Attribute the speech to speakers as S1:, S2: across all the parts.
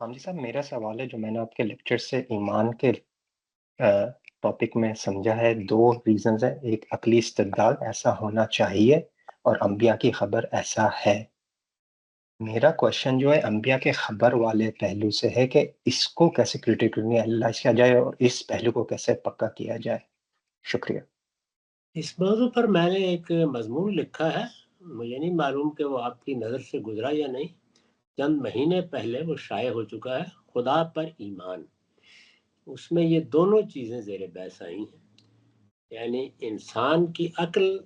S1: हाँ जी साहब, मेरा सवाल है जो मैंने आपके लेक्चर से ईमान के टॉपिक में समझा है। दो रीजंस है, एक अकली इस्तिदलाल ऐसा होना चाहिए और अंबिया की खबर ऐसा है। मेरा क्वेश्चन जो है अंबिया के खबर वाले पहलू से है कि इसको कैसे क्रिटिकली एनालाइज किया जाए और इस पहलू को कैसे पक्का किया जाए। शुक्रिया।
S2: इस मौजू पर मैंने एक मजमून लिखा है। मुझे नहीं मालूम कि वो आपकी नज़र से गुजरा या नहीं। चंद महीने पहले वो शाये हो चुका है, खुदा पर ईमान। उसमें ये दोनों चीज़ें ज़ेर बहस आई हैं, यानी इंसान की अक्ल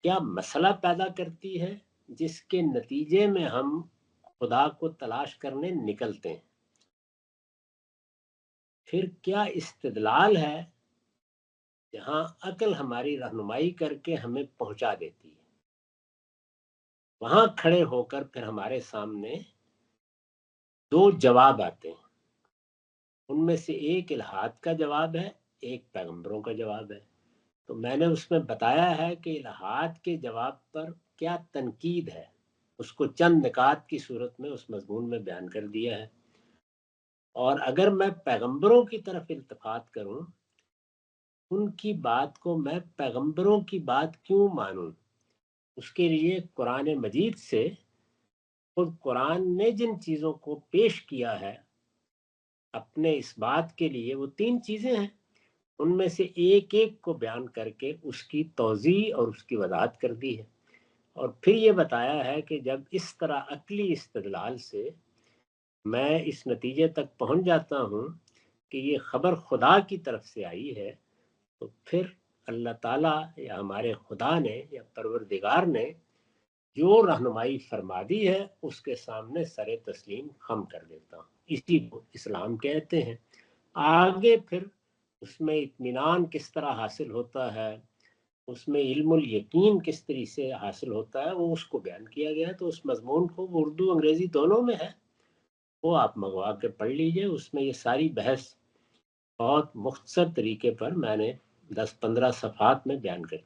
S2: क्या मसला पैदा करती है जिसके नतीजे में हम खुदा को तलाश करने निकलते हैं। फिर क्या इस्तिदलाल है जहां अक्ल हमारी रहनुमाई करके हमें पहुंचा देती है। वहां खड़े होकर फिर हमारे सामने दो जवाब आते हैं। उनमें से एक इल्हाद का जवाब है, एक पैगंबरों का जवाब है। तो मैंने उसमें बताया है कि इल्हाद के जवाब पर क्या तनकीद है, उसको चंद निकात की सूरत में उस मजमून में बयान कर दिया है। और अगर मैं पैगंबरों की तरफ इल्तिफात करूं, उनकी बात को मैं पैगंबरों की बात क्यों मानूं, उसके लिए कुरान मजीद से खुद कुरान ने जिन चीज़ों को पेश किया है अपने इस बात के लिए, वो तीन चीज़ें हैं। उनमें से एक एक को बयान करके उसकी तौज़ी और उसकी वजाहत कर दी है। और फिर ये बताया है कि जब इस तरह अकली इस्तदलाल से मैं इस नतीजे तक पहुंच जाता हूं कि ये खबर खुदा की तरफ से आई है, तो फिर अल्लाह ताला या हमारे खुदा ने या परवरदिगार ने जो रहनुमाई फरमा दी है उसके सामने सरे तस्लीम खम कर देता हूँ। इसी को इस्लाम कहते हैं। आगे फिर उसमें इत्मीनान किस तरह हासिल होता है, उसमें इल्मुल यकीन किस तरह से हासिल होता है, वो उसको बयान किया गया है। तो उस मजमून को उर्दू अंग्रेजी दोनों में है, वो आप मंगवा के पढ़ लीजिए। उसमें ये सारी बहस बहुत मुख्तसर तरीके पर मैंने 10-15 सफ़हात में बयान कर